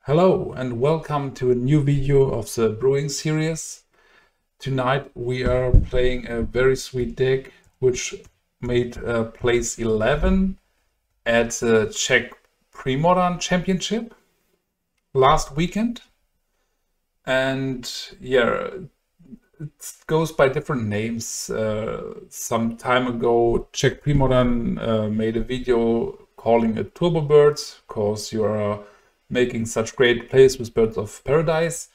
Hello and welcome to a new video of the Brewing series. Tonight we are playing a very sweet deck which made place 11 at the Czech Premodern Championship last weekend. And yeah, it goes by different names. Some time ago Czech Premodern made a video calling it Turbo Birds because you are making such great plays with Birds of Paradise.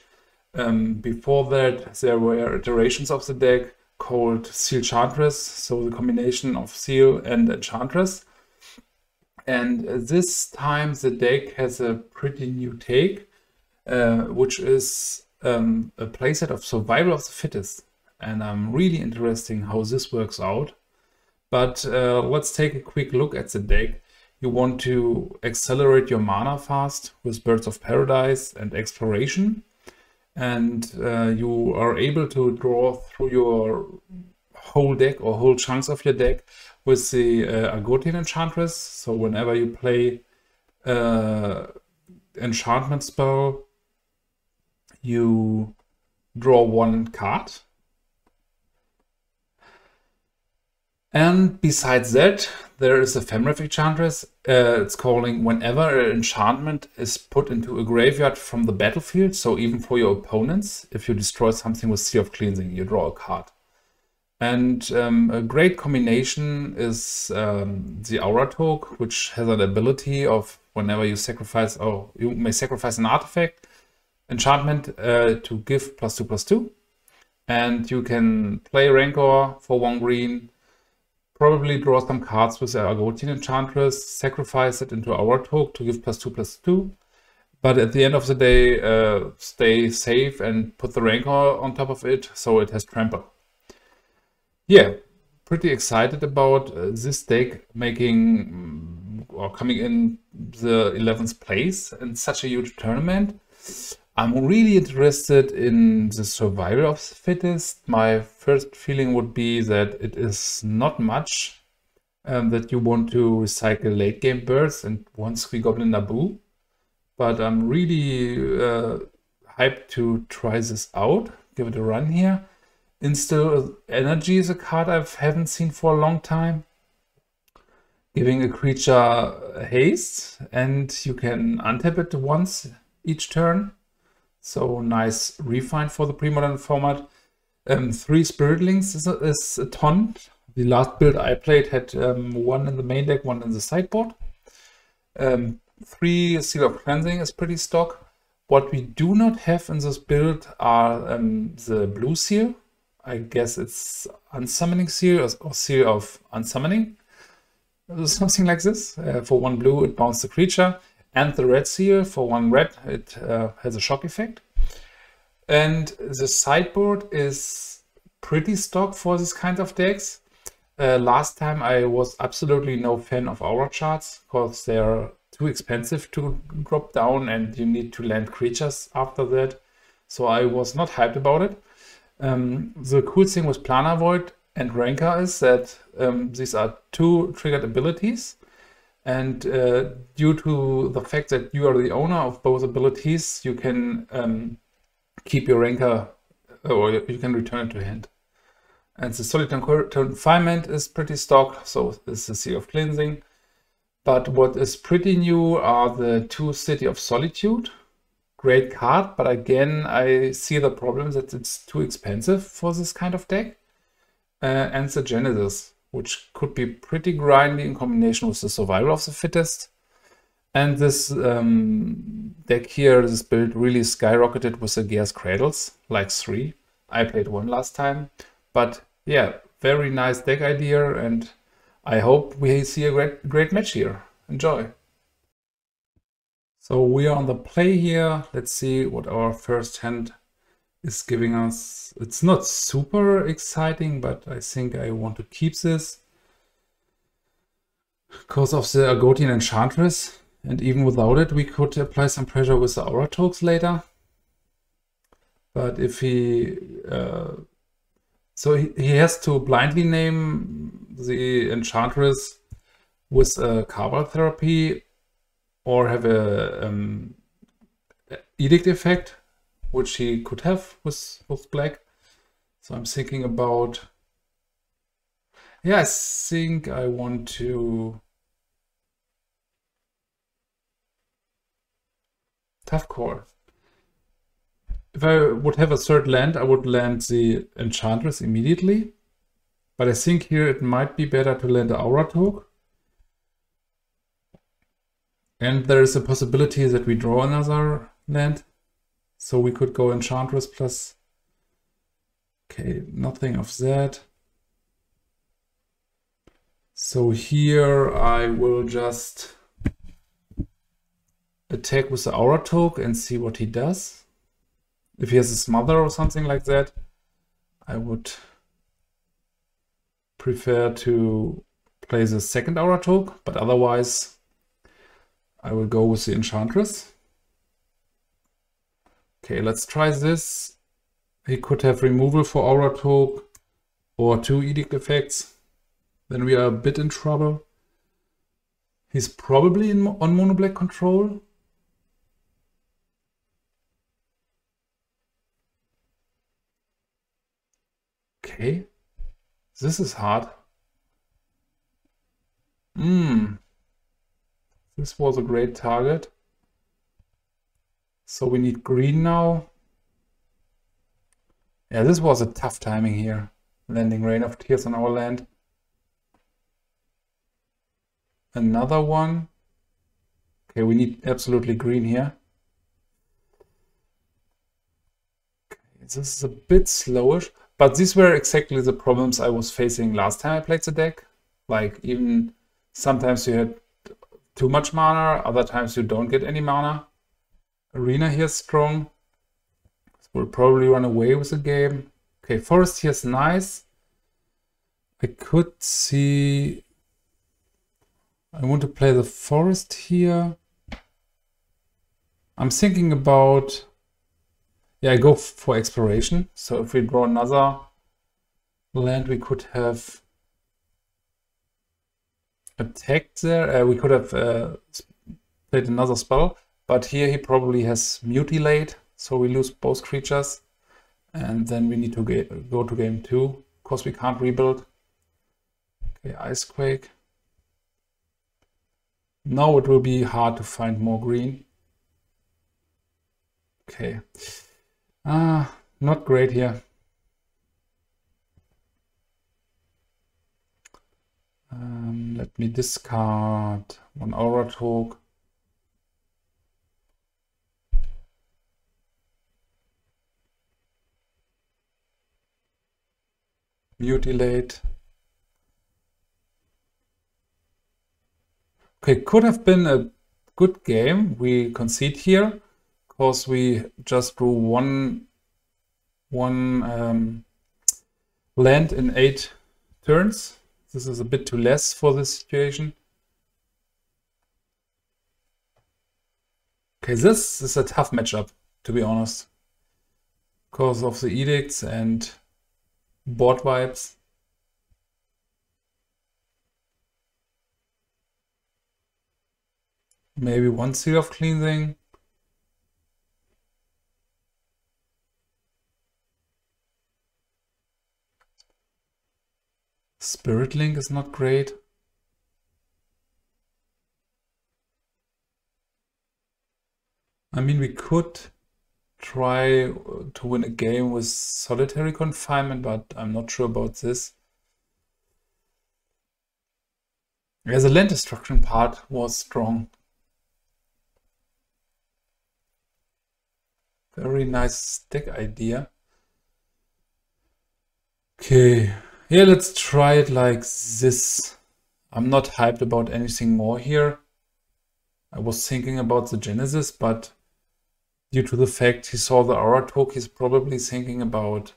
Before that, there were iterations of the deck called Sealchantress, so the combination of Seal and Enchantress. And this time the deck has a pretty new take, which is a playset of Survival of the Fittest. And I'm really interested in how this works out. But let's take a quick look at the deck. You want to accelerate your mana fast with Birds of Paradise and Exploration. And you are able to draw through your whole deck or whole chunks of your deck with the Argotian Enchantress. So whenever you play enchantment spell, you draw one card. And besides that, there is a Femref Enchantress. It's calling whenever an enchantment is put into a graveyard from the battlefield, so even for your opponents, if you destroy something with Sea of Cleansing, you draw a card. And a great combination is the Aura Toke, which has an ability of whenever you sacrifice, you may sacrifice an artifact, enchantment to give +2/+2. And you can play Rancor for 1 green, probably draw some cards with the Argotian Enchantress, sacrifice it into Aura Toke to give +2/+2. But at the end of the day, stay safe and put the Rancor on top of it, so it has Trample. Yeah, pretty excited about this deck making or coming in the 11th place in such a huge tournament. I'm really interested in the Survival of the Fittest. My first feeling would be that it is not much, that you want to recycle late game birds and 1/3 Goblin Naboo. But I'm really hyped to try this out, give it a run here. Instill Energy is a card I haven't seen for a long time. Giving a creature haste, and you can untap it once each turn. So nice refine for the Premodern format. 3 Spirit Links is a ton. The last build I played had 1 in the main deck, 1 in the sideboard. 3 Seal of Cleansing is pretty stock. What we do not have in this build are the blue seal. I guess it's Unsummoning Seal or Seal of Unsummoning. Something like this. For 1 blue, it bounces the creature. And the red seal, for 1 red, it has a shock effect. And the sideboard is pretty stock for this kind of decks. Last time I was absolutely no fan of Aura charts because they are too expensive to drop down and you need to land creatures after that. So I was not hyped about it. The cool thing with Planar Void and Rancor is that these are 2 triggered abilities. And due to the fact that you are the owner of both abilities, you can keep your Rancor, or you can return it to hand. And the Solitary Confinement is pretty stock, so this is the Sea of Cleansing. But what is pretty new are the 2 City of Solitude. Great card, but again, I see the problem that it's too expensive for this kind of deck. And the Genesis, which could be pretty grindy in combination with the Survival of the Fittest. And this deck here, this build really skyrocketed with the Gear's Cradles, like 3. I played 1 last time. But yeah, very nice deck idea, and I hope we see a great match here. Enjoy! So we are on the play here. Let's see what our first hand is giving us. It's not super exciting, but I think I want to keep this because of the Argotian Enchantress, and even without it we could apply some pressure with the Aura Tokes later. But if he so he has to blindly name the Enchantress with a Cabal Therapy, or have a edict effect, which he could have with black. So I'm thinking about, yeah, I think I want to tough core. If I would have a third land, I would land the Enchantress immediately. But I think here it might be better to land the Aura Toke. And there is a possibility that we draw another land. So we could go Enchantress plus... Okay, nothing of that. So here I will just attack with the Aura Toke and see what he does. If he has a Smother or something like that, I would prefer to play the second Aura Toke, but otherwise I will go with the Enchantress. Okay, let's try this. He could have removal for Aura Toke or 2 edict effects. Then we are a bit in trouble. He's probably on mono black control. Okay, this is hard. This was a great target. So we need green now. Yeah, this was a tough timing here. Landing Rain of Tears on our land. Another one. Okay, we need absolutely green here. Okay, this is a bit slowish, but these were exactly the problems I was facing last time I played the deck. Like, even sometimes you had too much mana, other times you don't get any mana. Arena here is strong. We'll probably run away with the game. Okay, Forest here is nice. I could see... I want to play the Forest here. I'm thinking about... Yeah, I go for exploration. So if we draw another land, we could have attacked there. We could have played another spell. But here he probably has Mutilate. So we lose both creatures, and then we need to go to game 2. Of course, we can't rebuild. Okay, Icequake. Now it will be hard to find more green. Okay. Not great here. Let me discard one Aura Toke. Mutilate. Okay, could have been a good game. We concede here because we just drew one land in 8 turns. This is a bit too less for this situation. Okay, this is a tough matchup, to be honest, because of the edicts and board vibes. Maybe one Seal of Cleansing. Spirit Link is not great. I mean, we could try to win a game with Solitary Confinement, but I'm not sure about this. Yeah, the land destruction part was strong. Very nice deck idea. Okay, yeah, let's try it like this. I'm not hyped about anything more here. I was thinking about the Genesis, but due to the fact he saw the Aura Toke, he's probably thinking about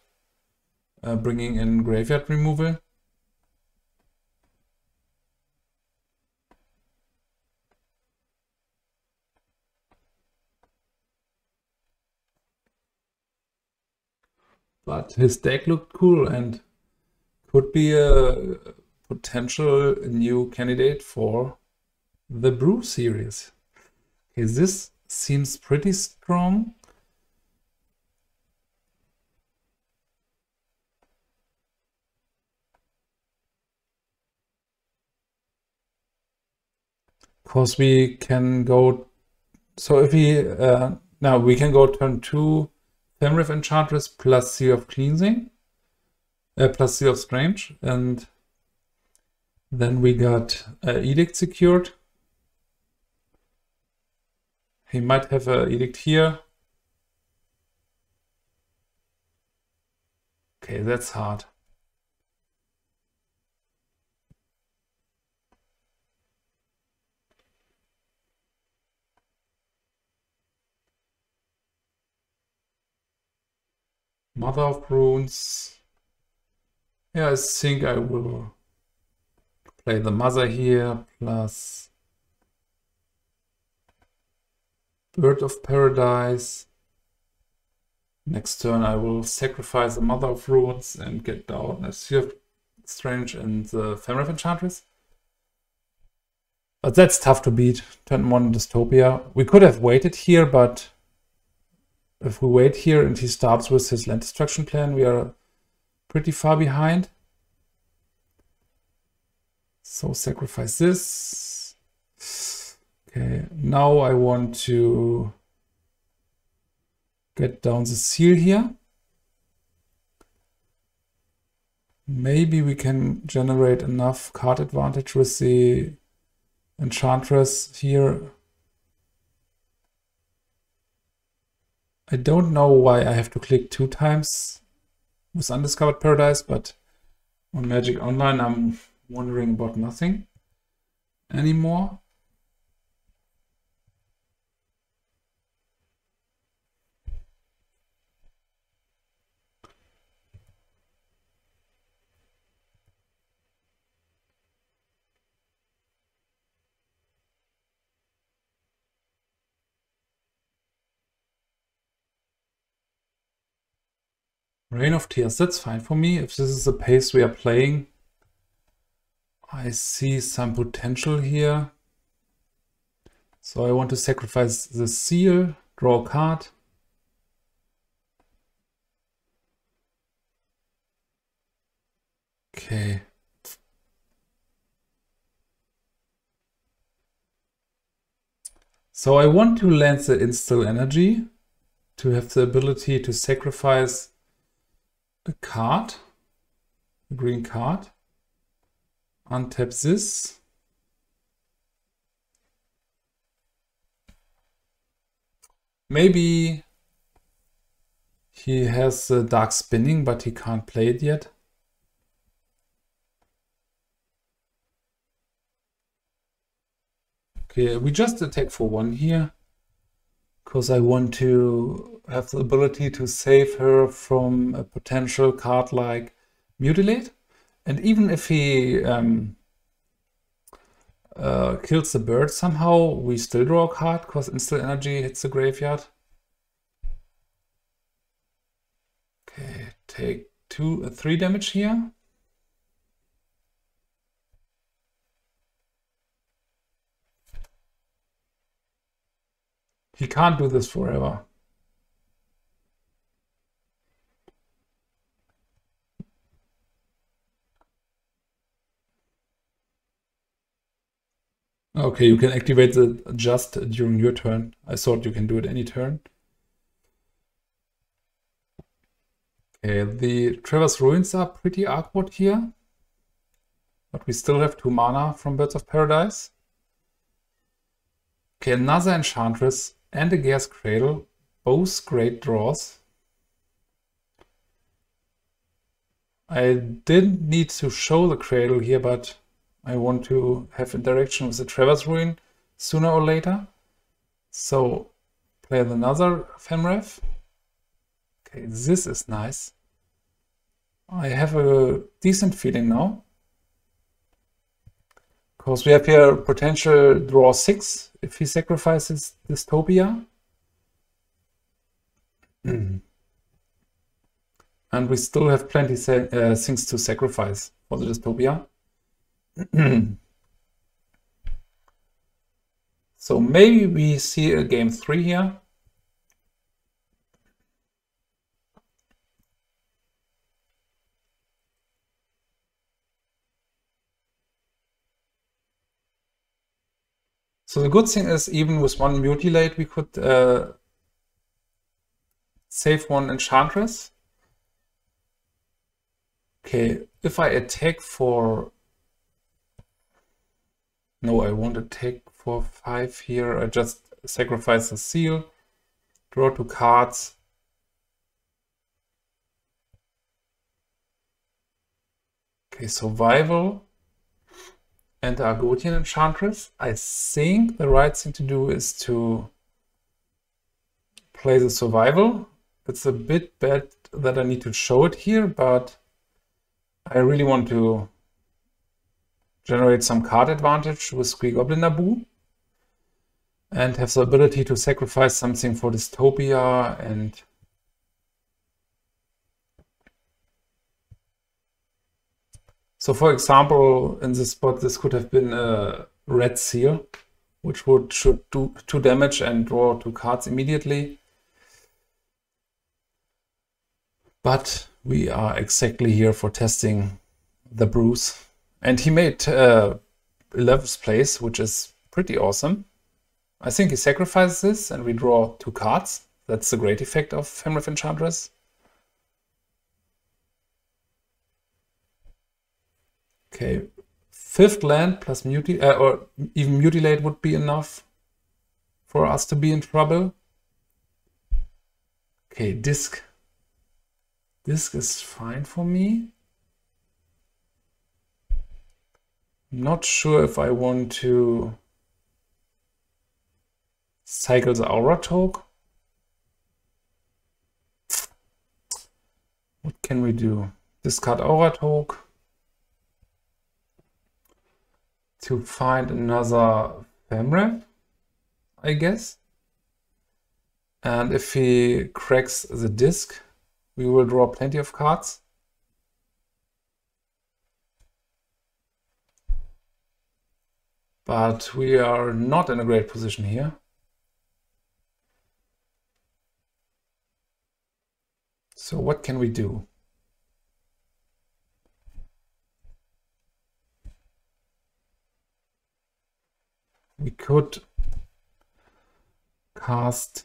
bringing in graveyard removal. But his deck looked cool and could be a potential new candidate for the Brew series. Okay, this seems pretty strong. Of course, we can go. So if we now we can go turn 2 Femriff Enchantress plus Seal of Cleansing, plus Seal of Strange, and then we got Edict secured. He might have an Edict here. Okay, that's hard. Mother of Runes. Yeah, I think I will play the Mother here, plus Bird of Paradise. Next turn I will sacrifice the Mother of Runes and get down a Sea of Strange and the Femriff Enchantress. But that's tough to beat. Turn 1 Dystopia. We could have waited here, but if we wait here and he starts with his land destruction plan, we are pretty far behind. So sacrifice this. Okay, now I want to get down the seal here. Maybe we can generate enough card advantage with the Enchantress here. I don't know why I have to click 2 times with Undiscovered Paradise, but on Magic Online I'm wondering about nothing anymore. Rain of Tears, that's fine for me. If this is the pace we are playing, I see some potential here. So I want to sacrifice the seal, draw a card. Okay. So I want to land the Instill Energy to have the ability to sacrifice a card, a green card, untap this. Maybe he has the Dark Spinning, but he can't play it yet. Okay, we just attack for 1 here, because I want to have the ability to save her from a potential card like Mutilate. And even if he kills the bird somehow, we still draw a card, because Instill Energy hits the graveyard. Okay, take 3 damage here. He can't do this forever. Okay, you can activate the adjust during your turn. I thought you can do it any turn. Okay, the Traverse Ruins are pretty awkward here. But we still have 2 mana from Birds of Paradise. Okay, another Enchantress and a Gear's Cradle. Both great draws. I didn't need to show the Cradle here, but I want to have interaction with the Traverse Ruin sooner or later. So play another Femref. Okay, this is nice. I have a decent feeling now. Because we have here potential draw 6 if he sacrifices Dystopia. And we still have plenty things to sacrifice for the Dystopia. So maybe we see a game 3 here. So the good thing is, even with one mutilate, we could save one Enchantress. Okay, if I attack for... No, I won't attack for 5 here. I just sacrifice the seal, draw 2 cards. Okay, survival and the Argonian Enchantress. I think the right thing to do is to play the survival. It's a bit bad that I need to show it here, but I really want to generate some card advantage with Squee Goblin Naboo and have the ability to sacrifice something for Dystopia. And so, for example, in this spot, this could have been a red seal, which should do 2 damage and draw 2 cards immediately. But we are exactly here for testing the Bruce. And he made 11th place, which is pretty awesome. I think he sacrifices this and we draw 2 cards. That's the great effect of Femrith Enchantress. Okay, 5th land plus mutilate, or even mutilate would be enough for us to be in trouble. Okay, disc. Disc is fine for me. Not sure if I want to cycle the Aura Toke. What can we do? Discard Aura Toke to find another Femrith, I guess. And if he cracks the disc, we will draw plenty of cards. But we are not in a great position here. So what can we do? We could cast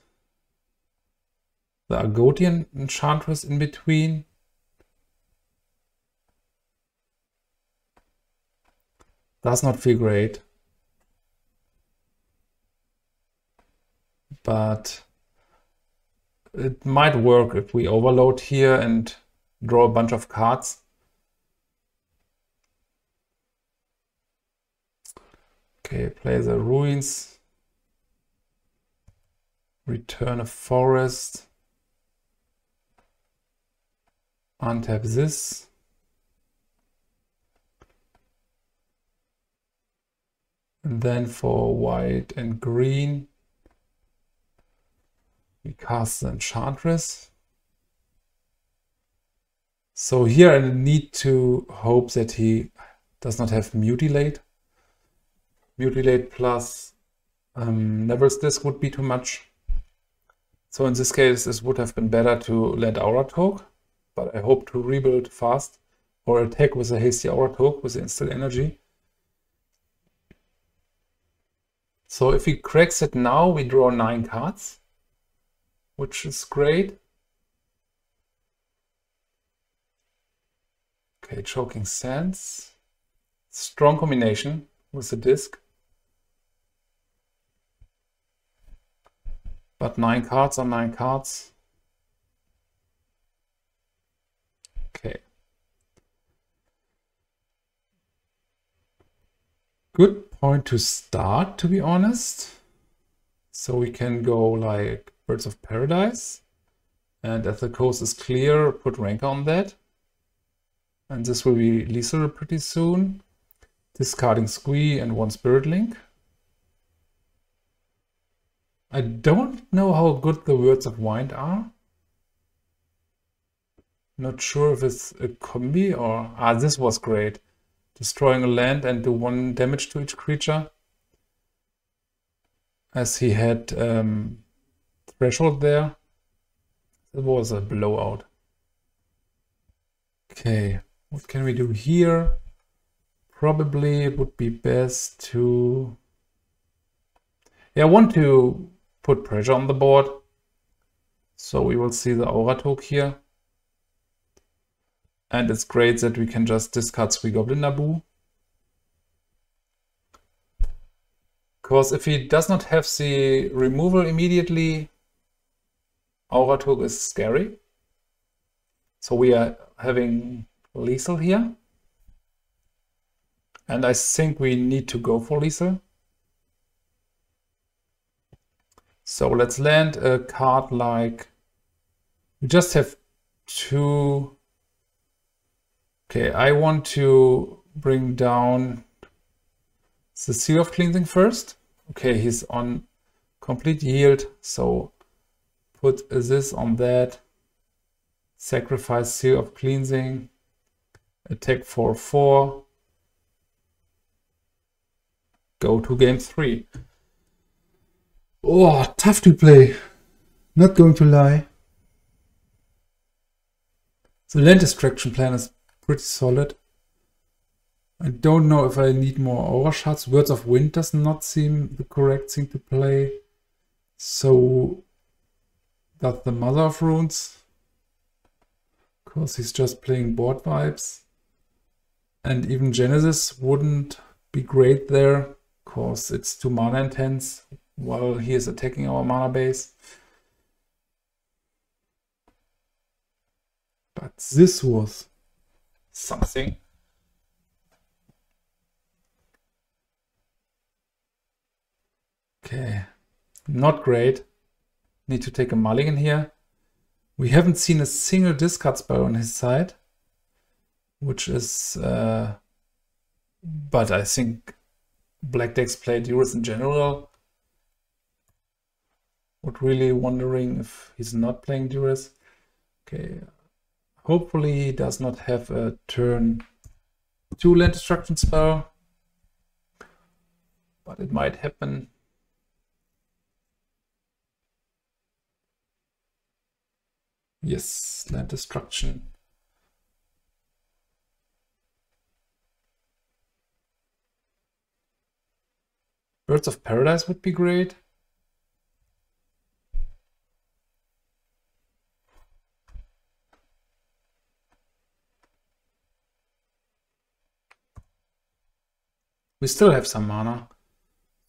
the Argonian Enchantress in between. Does not feel great. But it might work if we overload here and draw a bunch of cards. Okay, play the Ruins. Return a forest. Untap this. And then for white and green, we cast the Enchantress. So here I need to hope that he does not have Mutilate. Mutilate plus Neville's Disc would be too much. So in this case, this would have been better to let Aura Toke, but I hope to rebuild fast or attack with a hasty Aura Toke with the Instill Energy. So if he cracks it now, we draw 9 cards, which is great. Okay, Choking Sands. Strong combination with the disc. But 9 cards are 9 cards. Okay. Good point to start, to be honest. So we can go like Birds of Paradise. And if the coast is clear, put Rancor on that. And this will be lethal pretty soon. Discarding Squee and 1 Spirit Link. I don't know how good the Words of Wind are. Not sure if it's a combi or... Ah, this was great. Destroying a land and do 1 damage to each creature. as he had threshold there. It was a blowout. Okay, what can we do here? Probably it would be best to... Yeah, I want to put pressure on the board. So we will see the Aura Toke here. And it's great that we can just discard 3 Goblin Naboo. Because if he does not have the removal immediately, Aura Toke is scary. So we are having lethal here. And I think we need to go for lethal. So let's land a card like... We just have 2... Okay, I want to bring down the Seal of Cleansing first. Okay, he's on complete yield, so put this on that. Sacrifice Seal of Cleansing. Attack for 4. Go to game 3. Oh, tough to play. Not going to lie. The land destruction plan is pretty solid. I don't know if I need more aura shards. Words of Wind does not seem the correct thing to play. So that's the Mother of Runes. Because he's just playing board vibes. And even Genesis wouldn't be great there. Because it's too mana intense while he is attacking our mana base. But this was something. Okay, not great. Need to take a mulligan here. We haven't seen a single discard spell on his side, which is... but I think black decks play Duress in general. But really wondering if he's not playing Duress. Okay, hopefully he does not have a turn 2 land destruction spell. But it might happen. Yes, land destruction. Birds of Paradise would be great. We still have some mana,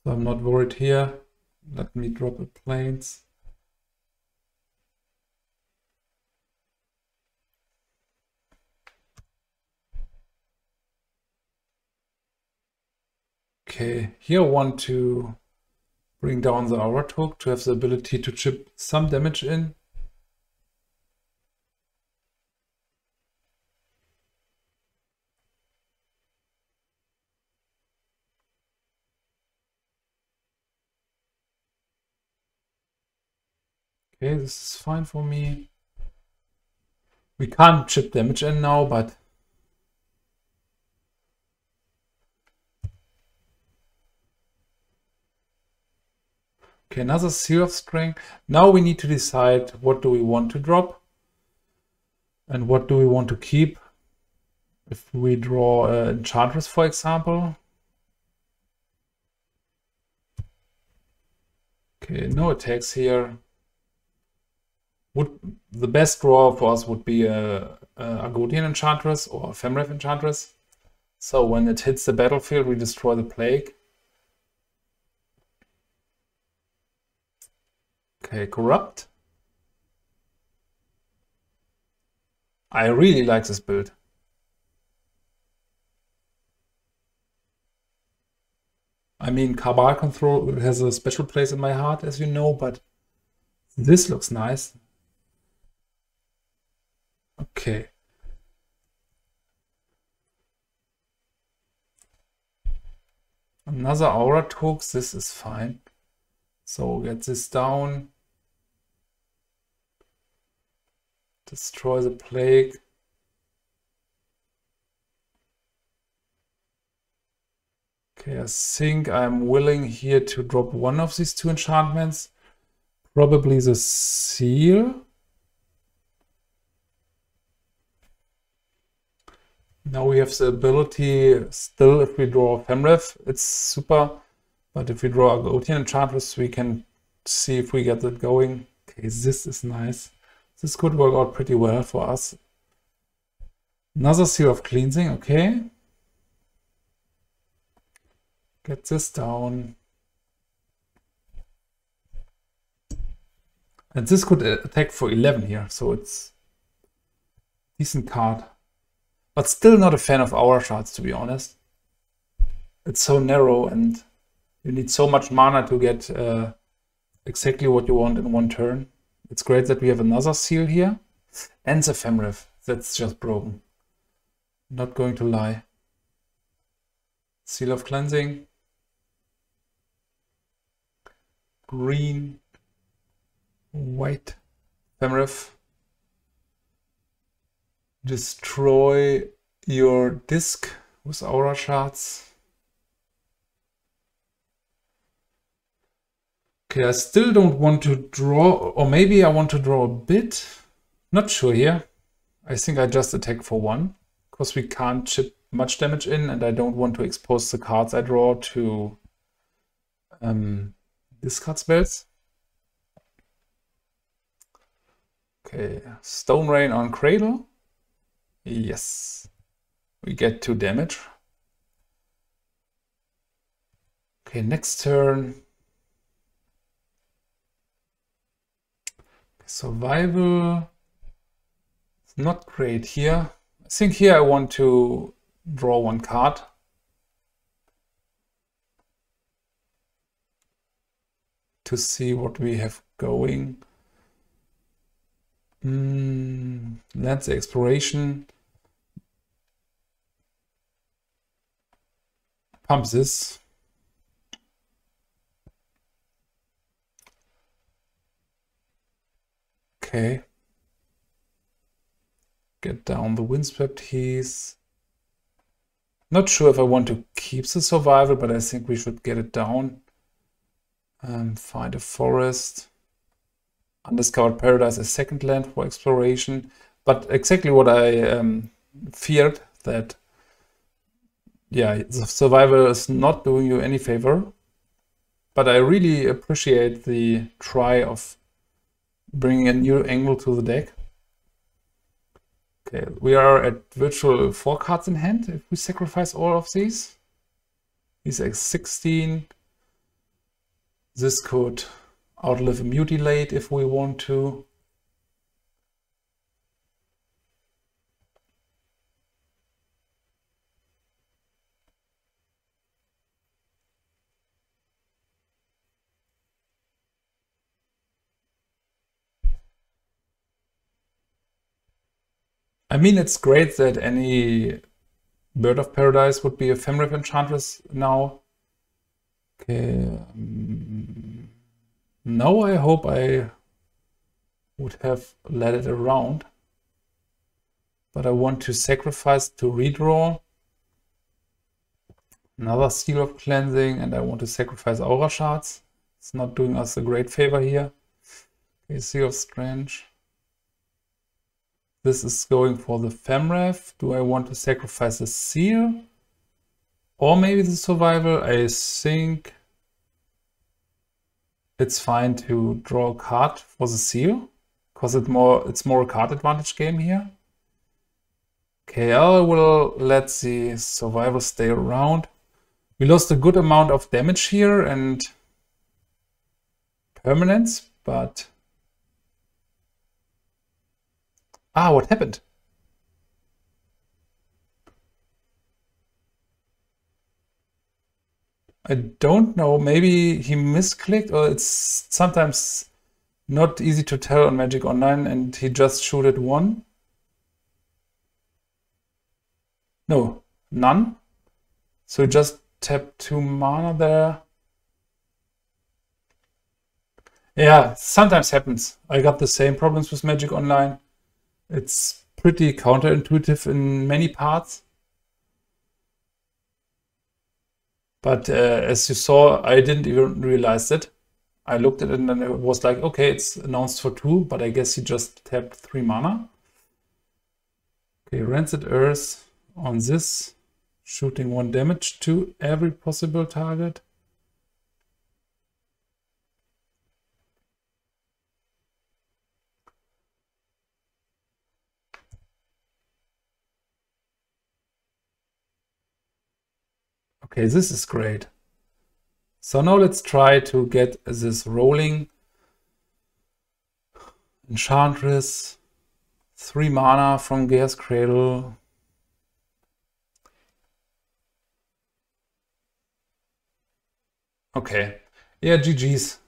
so I'm not worried here. Let me drop a plains. Okay, here I want to bring down the Aura Toke to have the ability to chip some damage in. Okay, this is fine for me. We can't chip damage in now, but... Okay, another Seal of Strength. Now we need to decide what do we want to drop and what do we want to keep. If we draw Enchantress, for example. Okay, no attacks here. The best draw for us would be a Argonian Enchantress or a Femref Enchantress. So when it hits the battlefield, we destroy the Plague. Okay, Corrupt. I really like this build. I mean, Cabal Control has a special place in my heart, as you know, but this looks nice. Okay. Another Aura Toke, this is fine. So get this down. Destroy the Plague. Okay, I think I'm willing here to drop one of these two enchantments. Probably the Seal. Now we have the ability, still if we draw Femref, it's super. But if we draw a Goatian Enchantress, we can see if we get it going. Okay, this is nice. This could work out pretty well for us. Another Seal of Cleansing, okay. Get this down. And this could attack for 11 here, so it's a decent card. But still not a fan of Aura Shards, to be honest. It's so narrow and you need so much mana to get exactly what you want in one turn. It's great that we have another Seal here. And the Femref. That's just broken. Not going to lie. Seal of Cleansing. Green. White. Femref. Destroy your disc with Aura Shards. Okay, I still don't want to draw, or maybe I want to draw a bit. Not sure here. I think I just attack for 1, because we can't chip much damage in, and I don't want to expose the cards I draw to discard spells. Okay, Stone Rain on Cradle. Yes, we get 2 damage. Okay, next turn. Survival. It's not great here. I think here I want to draw 1 card. To see what we have going. That's the exploration. Pump this. Okay. Get down the Windswept Heath. Not sure if I want to keep the survival, but I think we should get it down. Find a forest. Undiscovered Paradise as second land for exploration. But exactly what I feared, that yeah, the survival is not doing you any favor. But I really appreciate the try of bringing a new angle to the deck. Okay, we are at virtual 4 cards in hand if we sacrifice all of these. These are 16. This could outlive a Mutilate if we want to. I mean, it's great that any Bird of Paradise would be a Femref Enchantress now. Okay. Now I hope I would have let it around. But I want to sacrifice to redraw. Another Seal of Cleansing, and I want to sacrifice Aura Shards. It's not doing us a great favor here. Okay, Seal of Strange. This is going for the Femref. Do I want to sacrifice a Seal? Or maybe the survival? I think it's fine to draw a card for the Seal, because it's more a card advantage game here. Okay, I will let the survival stay around. We lost a good amount of damage here and permanence, but what happened? I don't know, maybe he misclicked, or it's sometimes not easy to tell on Magic Online and he just shooted 1. No, none. So he just tapped 2 mana there. Yeah, sometimes happens. I got the same problems with Magic Online. It's pretty counterintuitive in many parts. But as you saw, I didn't even realize it. I looked at it and then it was like, okay, it's announced for 2, but I guess he just tapped 3 mana. Okay, Rancid Earth on this, shooting 1 damage to every possible target. Okay, this is great. So now let's try to get this rolling. Enchantress, 3 mana from Gaea's Cradle. Okay, yeah, GG's.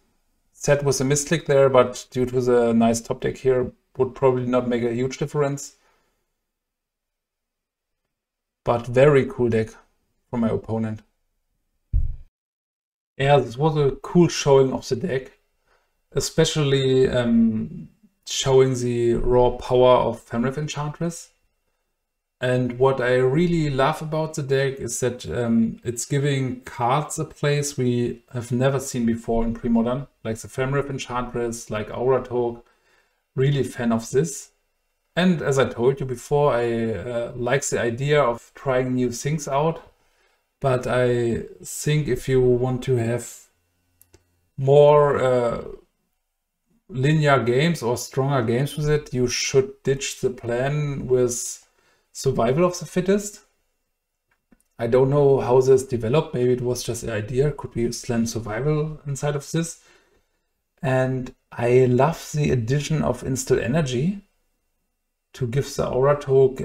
Set was a misclick there, but due to the nice top deck here, would probably not make a huge difference. But very cool deck from my opponent. Yeah, this was a cool showing of the deck, especially showing the raw power of Femref Enchantress. And what I really love about the deck is that it's giving cards a place we have never seen before in Premodern, like the Femref Enchantress, like Aura Talk. Really fan of this. And as I told you before, I like the idea of trying new things out. But I think if you want to have more linear games or stronger games with it, you should ditch the plan with survival of the fittest. I don't know how this developed. Maybe it was just an idea. Could be slam survival inside of this. And I love the addition of Instill Energy to give the Aura Talk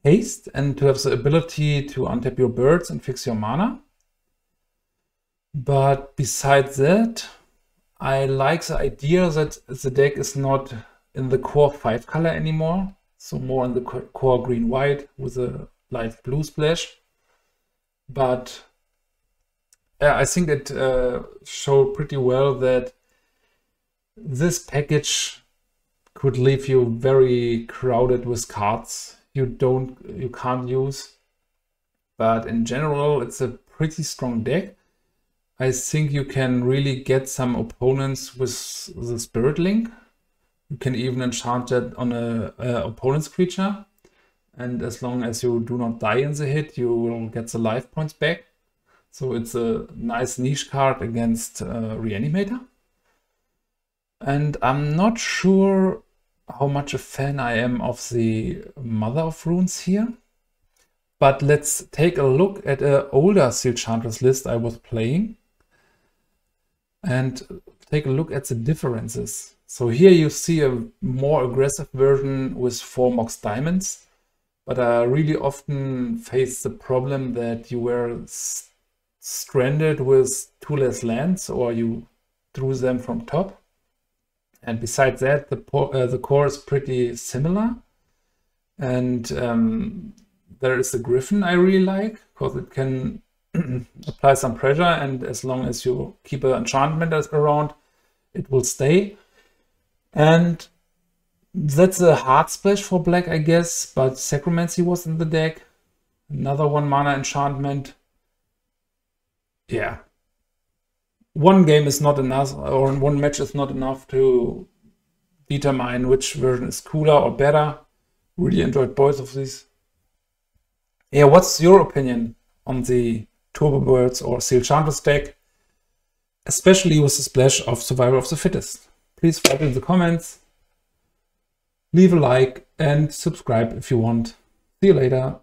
haste and to have the ability to untap your birds and fix your mana. But besides that, I like the idea that the deck is not in the core 5 color anymore, so more in the core green-white with a light blue splash. But I think it showed pretty well that this package could leave you very crowded with cards you can't use. But in general, it's a pretty strong deck. I think you can really get some opponents with the Spirit Link. You can even enchant that on a opponent's creature. And as long as you do not die in the hit, you will get the life points back. So it's a nice niche card against Reanimator. And I'm not sure how much a fan I am of the Mother of Runes here. But let's take a look at an older Sealchantress list I was playing and take a look at the differences. So here you see a more aggressive version with 4 Mox Diamonds, but I really often face the problem that you were stranded with 2 less lands or you drew them from top. And besides that, the core is pretty similar. And there is a Griffin I really like, because it can apply some pressure, and as long as you keep an enchantment around, it will stay. And that's a hard splash for black, I guess, but Sacromancy was in the deck. Another 1 mana enchantment. Yeah. One game is not enough, or one match is not enough to determine which version is cooler or better. Really enjoyed both of these. Yeah, what's your opinion on the Turbo Birds or Sealchantress deck, especially with the splash of Survival of the Fittest? Please write in the comments, leave a like and subscribe if you want. See you later.